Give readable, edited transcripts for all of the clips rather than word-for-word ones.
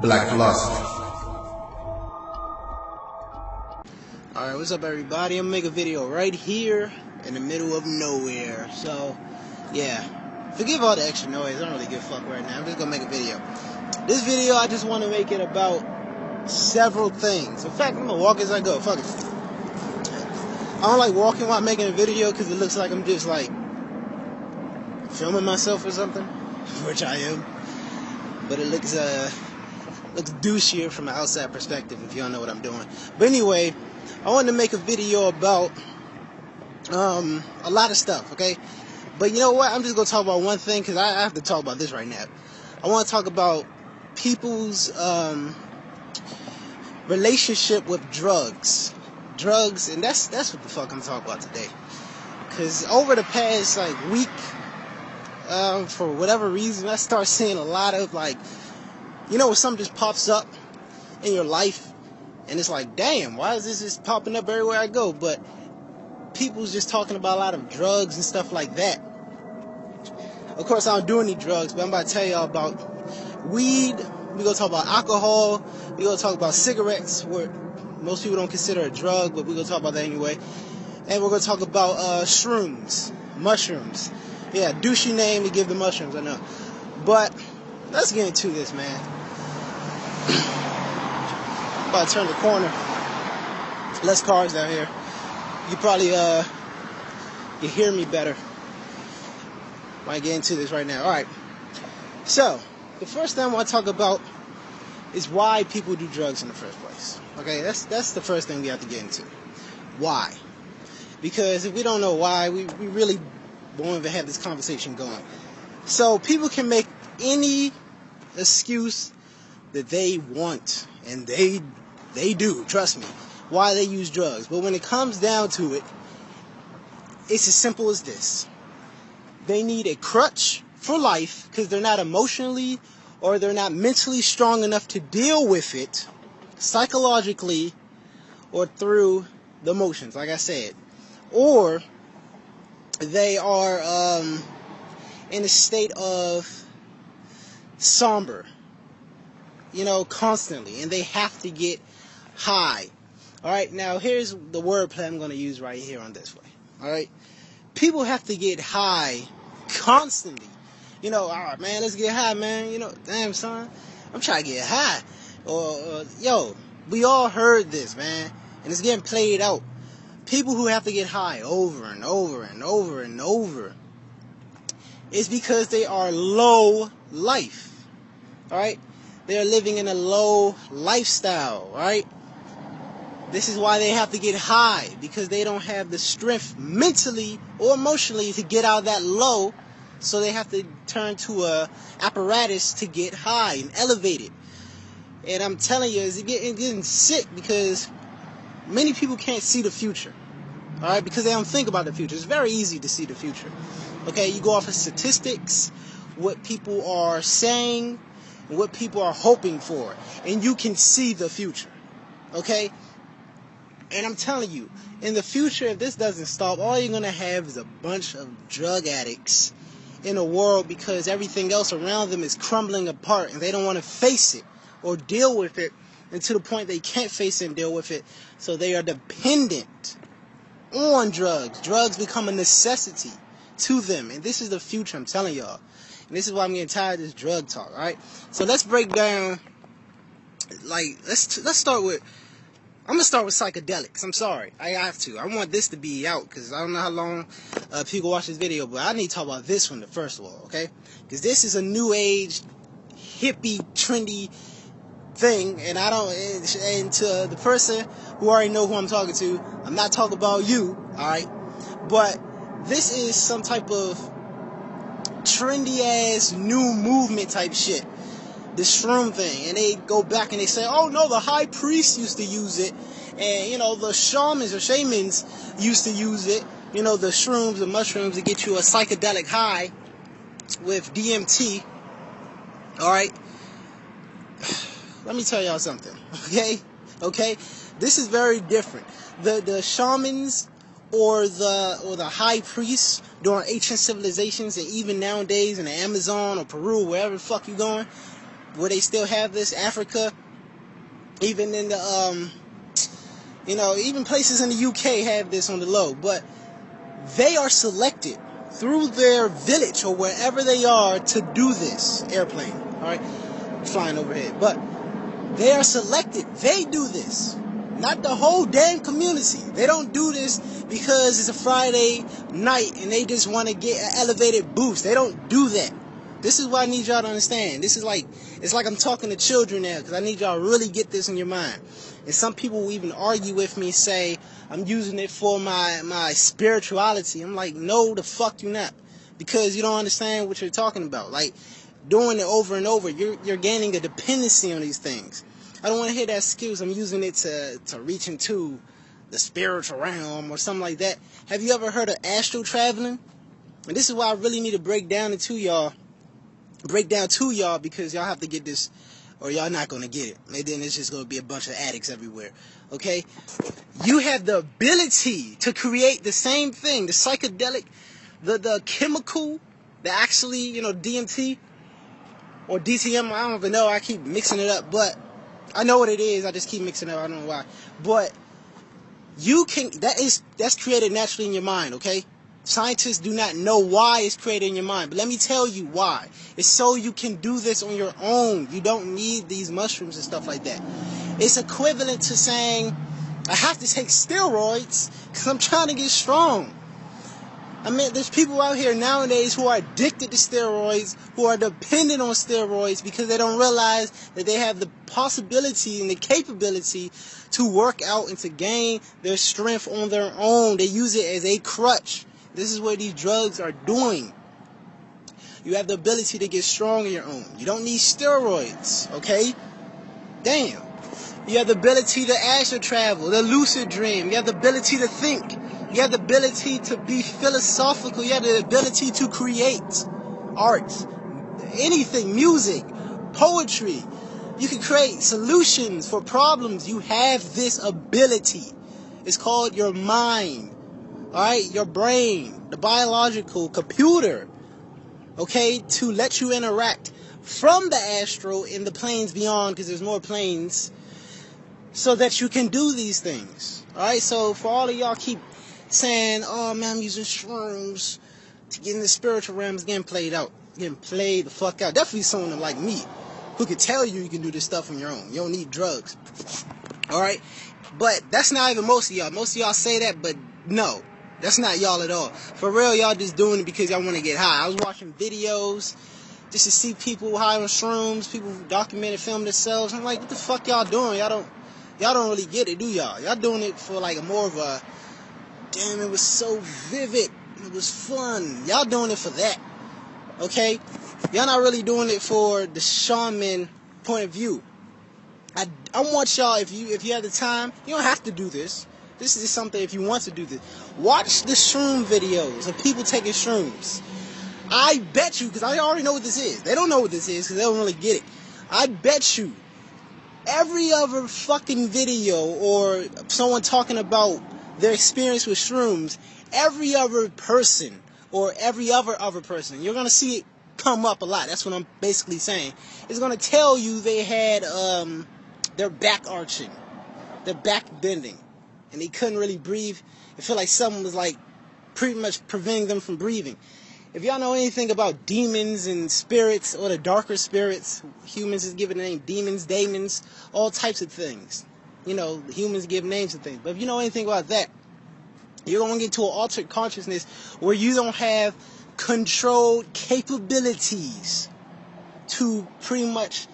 Black philosophy. Alright, what's up everybody? I'm gonna make a video right here in the middle of nowhere. So, yeah. Forgive all the extra noise. I don't really give a fuck right now. I'm just gonna make a video. This video, I just want to make it about several things. In fact, I'm gonna walk as I go. Fuck it. I don't like walking while making a video because it looks like I'm just like filming myself or something, which I am. But it looks douchier from an outside perspective if you don't know what I'm doing. But anyway, I wanted to make a video about a lot of stuff, okay? But you know what? I'm just going to talk about one thing because I have to talk about this right now. I want to talk about people's relationship with drugs. Drugs, and that's what the fuck I'm talking about today. Because over the past, week, for whatever reason, I start seeing a lot of, when something just pops up in your life, and it's like, damn, why is this just popping up everywhere I go? But people's just talking about a lot of drugs and stuff like that. Of course, I don't do any drugs, but I'm about to tell y'all about weed. We're going to talk about alcohol. We're going to talk about cigarettes, where most people don't consider a drug, but we're going to talk about that anyway. And we're going to talk about shrooms, mushrooms. Yeah, douchey name to give the mushrooms, I know. But let's get into this, man. About to turn the corner. Less cars down here. You probably you hear me better. Might get into this right now. All right. So the first thing I want to talk about is why people do drugs in the first place. Okay, that's the first thing we have to get into. Why? Because if we don't know why, we really won't even have this conversation going. So people can make any excuse that they want, and they do, trust me, why they use drugs. But when it comes down to it, it's as simple as this. They need a crutch for life because they're not emotionally or they're not mentally strong enough to deal with it psychologically or through the emotions, like I said. Or they are in a state of somber, constantly, and they have to get high. Alright, now here's the wordplay I'm going to use right here on this way. Alright, people have to get high constantly. Alright, man, let's get high, man. Damn, son, I'm trying to get high. Or yo, we all heard this, man, and it's getting played out. People who have to get high over and over and over and over, it's because they are low life. Alright? They are living in a low lifestyle, right? This is why they have to get high, because they don't have the strength mentally or emotionally to get out of that low, so they have to turn to a apparatus to get high and elevate it. And I'm telling you, it's getting sick because many people can't see the future, alright? Because they don't think about the future. It's very easy to see the future. Okay, you go off of statistics, what people are saying, what people are hoping for, and you can see the future. Okay? And I'm telling you, in the future, if this doesn't stop, all you're going to have is a bunch of drug addicts in the world because everything else around them is crumbling apart and they don't want to face it or deal with it, and to the point they can't face it and deal with it, so they are dependent on drugs. Drugs become a necessity to them, and this is the future, I'm telling y'all. And this is why I'm getting tired of this drug talk, alright? So let's break down, let's start with, I'm going to start with psychedelics. I'm sorry, I have to. I want this to be out, because I don't know how long people watch this video, but I need to talk about this one first of all, okay? Because this is a new age, hippie, trendy thing, and and to the person who already know who I'm talking to, I'm not talking about you, alright? But this is some type of trendy ass new movement type shit, this shroom thing, and they go back and they say, oh no, the high priest used to use it, and the shamans or shamans used to use it, the shrooms, the mushrooms, to get you a psychedelic high with DMT. Alright, let me tell y'all something, okay, this is very different. The shamans or the high priests during ancient civilizations, and even nowadays in the Amazon or Peru, wherever the fuck you going, where they still have this, Africa, even in the, even places in the UK have this on the low, but they are selected through their village or wherever they are to do this airplane, all right, flying overhead. But they are selected. They do this, not the whole damn community. They don't do this because it's a Friday night and they just want to get an elevated boost. They don't do that. This is what I need y'all to understand. This is like, it's like I'm talking to children now, because I need y'all to really get this in your mind. And some people will even argue with me, say I'm using it for my spirituality. I'm like, no, the fuck you not, because you don't understand what you're talking about. Like, doing it over and over, you're gaining a dependency on these things. I don't want to hear that excuse, I'm using it to reach into the spiritual realm or something like that. Have you ever heard of astral traveling? And this is why I really need to break down to y'all, because y'all have to get this, or y'all not going to get it. And then it's just going to be a bunch of addicts everywhere. Okay? You have the ability to create the same thing, the psychedelic, the chemical, the actually, DMT or DTM, I don't even know, I keep mixing it up, but I know what it is, I just keep mixing it up, I don't know why. But you can, that's created naturally in your mind, okay? Scientists do not know why it's created in your mind, but let me tell you why. It's so you can do this on your own. You don't need these mushrooms and stuff like that. It's equivalent to saying, I have to take steroids because I'm trying to get strong. I mean, there's people out here nowadays who are addicted to steroids, who are dependent on steroids because they don't realize that they have the possibility and the capability to work out and to gain their strength on their own. They use it as a crutch. This is what these drugs are doing. You have the ability to get strong on your own. You don't need steroids, okay? Damn. You have the ability to astral travel, the lucid dream. You have the ability to think. You have the ability to be philosophical. You have the ability to create art, anything, music, poetry. You can create solutions for problems. You have this ability. It's called your mind. Alright, your brain, the biological computer, okay, to let you interact from the astral in the planes beyond, because there's more planes, so that you can do these things. Alright, so for all of y'all keep saying, oh man, I'm using shrooms to get in the spiritual realms, getting played the fuck out. Definitely someone like me who could tell you can do this stuff on your own. You don't need drugs. Alright, but that's not even most of y'all. Most of y'all say that, but no. That's not y'all at all. For real, y'all just doing it because y'all want to get high. I was watching videos just to see people high on shrooms, people who document and film themselves. I'm like, what the fuck y'all doing? Y'all don't really get it, do y'all? Y'all doing it for like more of a, damn, it was so vivid, it was fun. Y'all doing it for that, okay? Y'all not really doing it for the shaman point of view. I want y'all, if you have the time, you don't have to do this. This is something if you want to do this. Watch the shroom videos of people taking shrooms. I bet you, because I already know what this is. They don't know what this is because they don't really get it. I bet you every other fucking video or someone talking about their experience with shrooms, every other person or every other person, you're going to see it come up a lot. That's what I'm basically saying. It's going to tell you they had their back arching, their back bending. And they couldn't really breathe. It felt like someone was like pretty much preventing them from breathing. If y'all know anything about demons and spirits or the darker spirits, humans is given the name demons, daemons, all types of things. Humans give names to things. But if you know anything about that, you're going to get into an altered consciousness where you don't have controlled capabilities to pretty much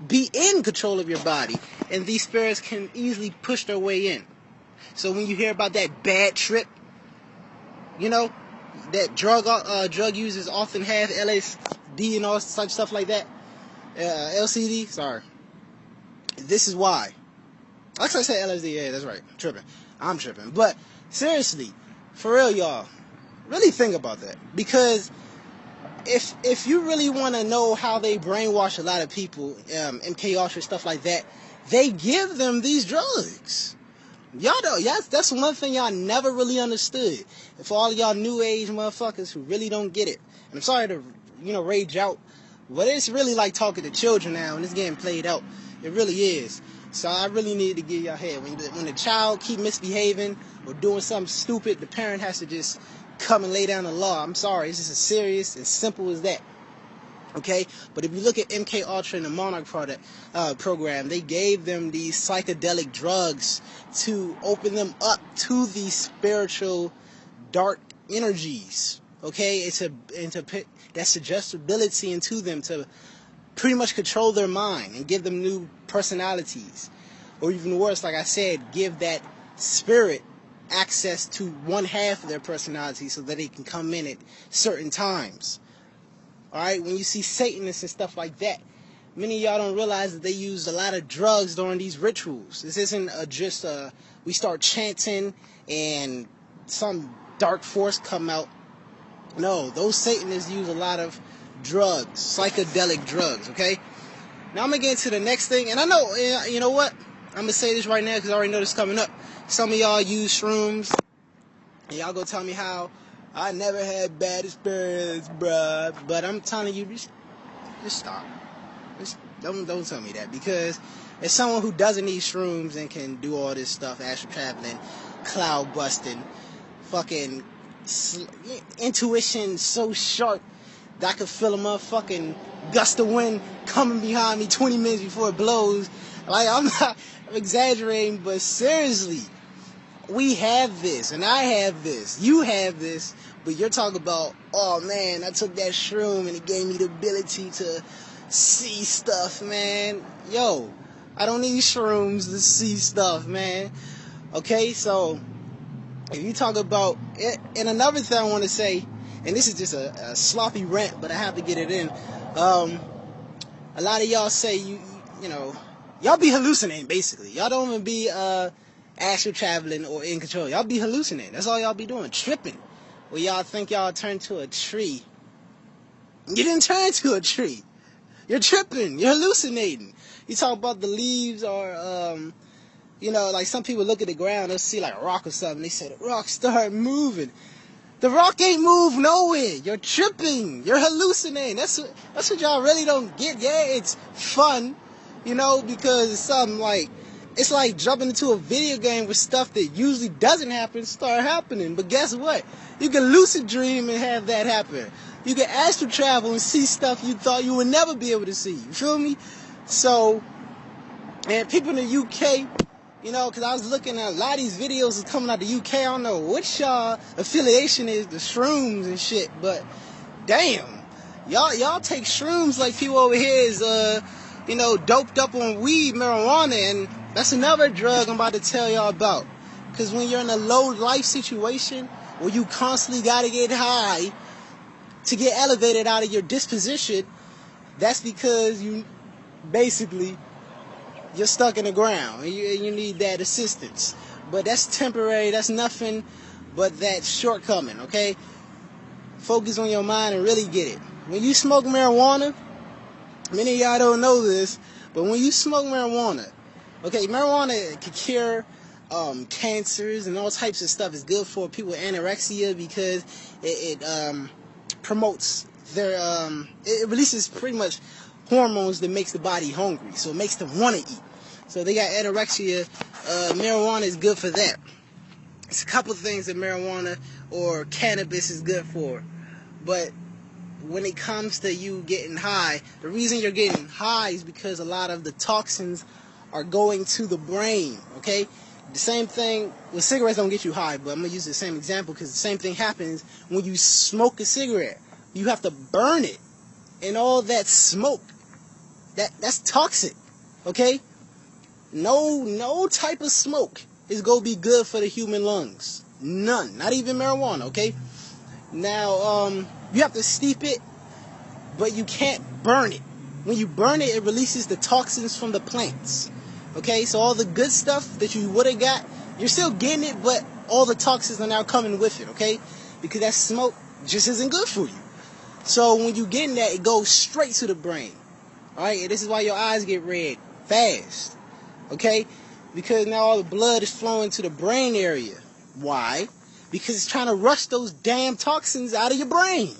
be in control of your body. And these spirits can easily push their way in. So when you hear about that bad trip, that drug users often have LSD and all such stuff like that, LCD, sorry. This is why. Actually, I said LSD, yeah, that's right. I'm tripping. But seriously, for real, y'all, really think about that. Because if you really want to know how they brainwash a lot of people, MK Ultra, stuff like that, they give them these drugs. Y'all know, that's one thing y'all never really understood. And for all of y'all new age motherfuckers who really don't get it, and I'm sorry to, rage out, But it's really like talking to children now, and it's getting played out. It really is. So I really need to give y'all head. When the child keep misbehaving or doing something stupid, the parent has to just come and lay down the law. I'm sorry, it's just as serious, as simple as that. Okay, but if you look at MK Ultra and the Monarch program, they gave them these psychedelic drugs to open them up to these spiritual dark energies. Okay, it's that suggestibility into them to pretty much control their mind and give them new personalities, or even worse, like I said, give that spirit access to one half of their personality so that they can come in at certain times. Alright, when you see Satanists and stuff like that, many of y'all don't realize that they used a lot of drugs during these rituals. This isn't just we start chanting and some dark force come out. No, those Satanists use a lot of drugs, psychedelic drugs, okay? Now I'm going to get into the next thing, and I know, you know what? I'm going to say this right now because I already know this coming up. Some of y'all use shrooms, and y'all going to tell me how I never had bad experience, bruh. But I'm telling you, just stop. Just don't tell me that, because as someone who doesn't need shrooms and can do all this stuff, astral traveling, cloud busting, fucking intuition so sharp that I could feel a motherfucking gust of wind coming behind me 20 minutes before it blows. Like, I'm exaggerating, but seriously, we have this, and I have this, you have this, but you're talking about, oh man, I took that shroom and it gave me the ability to see stuff, man. Yo, I don't need shrooms to see stuff, man. Okay, so if you talk about it, and another thing I want to say, and this is just a sloppy rant, but I have to get it in. A lot of y'all say you know, y'all be hallucinating basically. Y'all don't even be astral traveling or in control. Y'all be hallucinating. That's all y'all be doing, tripping. Well, y'all think y'all turned to a tree. You didn't turn to a tree. You're tripping. You're hallucinating. You talk about the leaves or you know, like some people look at the ground, they'll see like a rock or something. They say the rock start moving. The rock ain't moved nowhere. You're tripping. You're hallucinating. That's what y'all really don't get. Yeah, it's fun, you know, because it's something like, it's like jumping into a video game with stuff that usually doesn't happen start happening. But guess what? You can lucid dream and have that happen. You can astral travel and see stuff you thought you would never be able to see. You feel me? So, and people in the UK, you know, because I was looking at a lot of these videos is coming out the UK. I don't know which affiliation is the Shrooms and shit, but damn, y'all take shrooms like people over here is you know, doped up on weed, marijuana, and that's another drug I'm about to tell y'all about. Because when you're in a low life situation where you constantly gotta get high to get elevated out of your disposition, that's because you basically, you're stuck in the ground and you need that assistance. But that's temporary. That's nothing but that shortcoming, okay? Focus on your mind and really get it. When you smoke marijuana, many of y'all don't know this, but when you smoke marijuana, okay, marijuana can cure cancers and all types of stuff. It's good for people with anorexia because it promotes their, it releases pretty much hormones that makes the body hungry, so it makes them want to eat. So they got anorexia. Marijuana is good for that. It's a couple things that marijuana or cannabis is good for. But when it comes to you getting high, the reason you're getting high is because a lot of the toxins are going to the brain, okay? The same thing with cigarettes don't get you high, but I'm going to use the same example because the same thing happens when you smoke a cigarette. You have to burn it, and all that smoke, that's toxic, okay? No type of smoke is going to be good for the human lungs. None. Not even marijuana, okay? Now, you have to steep it, but you can't burn it. When you burn it, it releases the toxins from the plants. Okay? So all the good stuff that you would have got, you're still getting it, but all the toxins are now coming with it, okay? Because that smoke just isn't good for you. So when you getting that, it goes straight to the brain. Alright? And this is why your eyes get red fast. Okay? Because now all the blood is flowing to the brain area. Why? Because it's trying to rush those damn toxins out of your brain.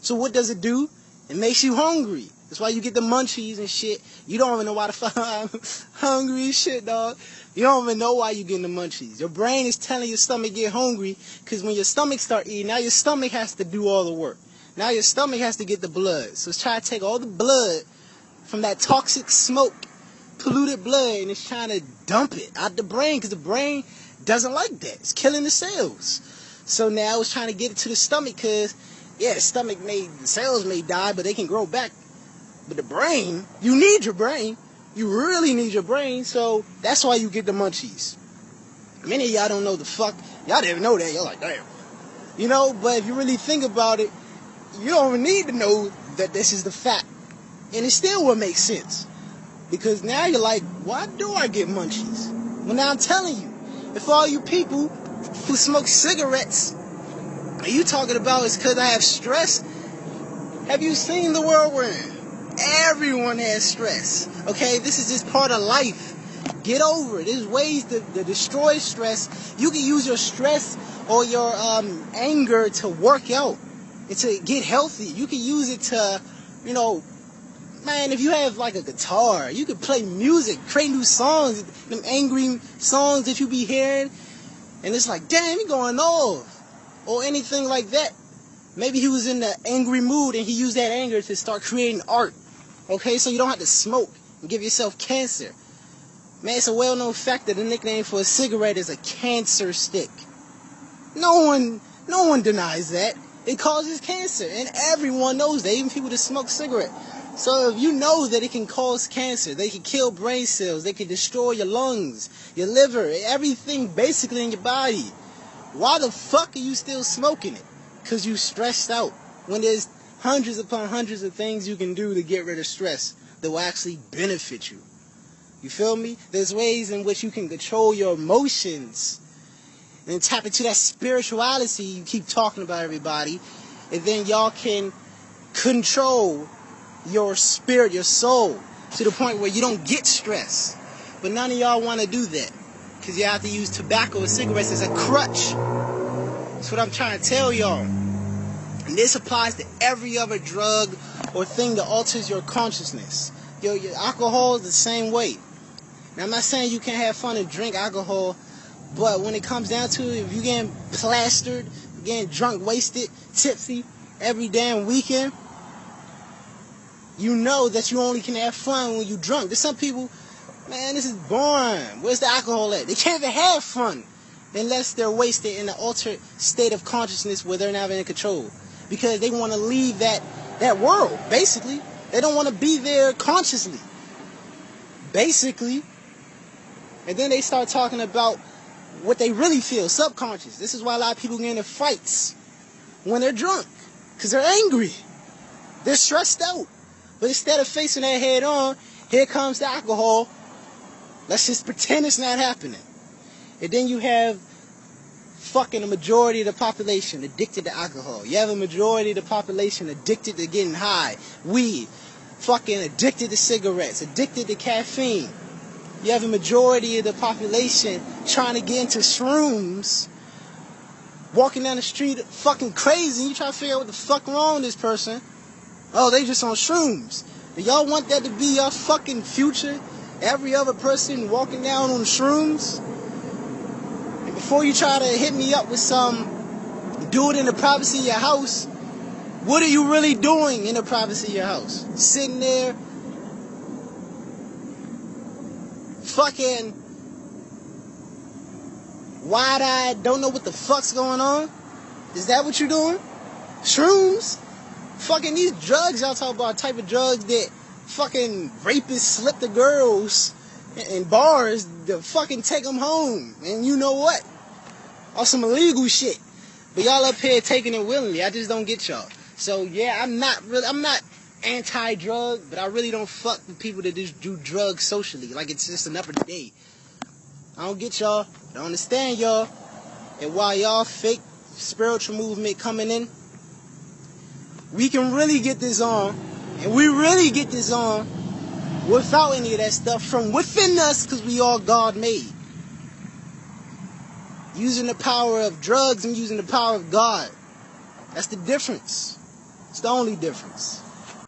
So what does it do? It makes you hungry. That's why you get the munchies and shit. You don't even know why the fuck I'm hungry and shit, dog. You don't even know why you getting the munchies. Your brain is telling your stomach get hungry, because when your stomach start eating, now your stomach has to do all the work. Now your stomach has to get the blood. So it's trying to take all the blood from that toxic smoke, polluted blood, and it's trying to dump it out the brain, because the brain doesn't like that. It's killing the cells. So now it's trying to get it to the stomach, because, yeah, the cells may die, but they can grow back. But the brain, you need your brain. You really need your brain, so that's why you get the munchies. Many of y'all don't know the fuck. Y'all didn't even know that. You're like, damn. You know, but if you really think about it, you don't even need to know that this is the fact. And it still will make sense. Because now you're like, why do I get munchies? Well, now I'm telling you, if all you people who smoke cigarettes, are you talking about it's because I have stress? Have you seen the world we're in? Everyone has stress. Okay, this is just part of life. Get over it. There's ways to destroy stress. You can use your stress or your anger to work out and to get healthy. You can use it to, you know, man, if you have like a guitar, you can play music, create new songs, them angry songs that you be hearing, and it's like, damn, he going off, or anything like that. Maybe he was in the angry mood and he used that anger to start creating art. Okay, so you don't have to smoke and give yourself cancer. Man, it's a well-known fact that the nickname for a cigarette is a cancer stick. No one denies that. It causes cancer, and everyone knows that, even people that smoke cigarette. So if you know that it can cause cancer, they can kill brain cells, they can destroy your lungs, your liver, everything basically in your body, why the fuck are you still smoking it? Because you stressed out, when there's hundreds upon hundreds of things you can do to get rid of stress that will actually benefit you. You feel me? There's ways in which you can control your emotions and tap into that spirituality you keep talking about, everybody, and then y'all can control your spirit, your soul, to the point where you don't get stress. But none of y'all want to do that, because you have to use tobacco or cigarettes as a crutch. That's what I'm trying to tell y'all. And this applies to every other drug or thing that alters your consciousness. Your alcohol is the same way. Now, I'm not saying you can't have fun and drink alcohol, but when it comes down to it, if you're getting plastered, getting drunk, wasted, tipsy every damn weekend, you know that you only can have fun when you're drunk. There's some people, man, this is boring. Where's the alcohol at? They can't even have fun unless they're wasted in an altered state of consciousness where they're not in control. Because they want to leave that world, basically. They don't want to be there consciously, basically. And then they start talking about what they really feel, subconscious. This is why a lot of people get into fights when they're drunk, because they're angry. They're stressed out. But instead of facing that head on, here comes the alcohol. Let's just pretend it's not happening. And then you have fucking a majority of the population addicted to alcohol. You have a majority of the population addicted to getting high, weed, fucking addicted to cigarettes, addicted to caffeine. You have a majority of the population trying to get into shrooms, walking down the street fucking crazy. You try to figure out what the fuck wrong with this person. Oh, they just on shrooms. Do y'all want that to be your fucking future? Every other person walking down on shrooms? And before you try to hit me up with some, do it in the privacy of your house, what are you really doing in the privacy of your house? Sitting there, fucking wide-eyed, don't know what the fuck's going on? Is that what you're doing? Shrooms? Fucking these drugs y'all talk about, type of drugs that fucking rapists slip the girls in bars to fucking take them home. And you know what? Or some illegal shit. But y'all up here taking it willingly. I just don't get y'all. So yeah, I'm not anti-drug, but I really don't fuck with people that just do drugs socially. Like it's just another day. I don't get y'all. I don't understand y'all. And while y'all fake spiritual movement coming in, we can really get this on, and we really get this on without any of that stuff from within us, because we all God-made. Using the power of drugs and using the power of God. That's the difference. It's the only difference.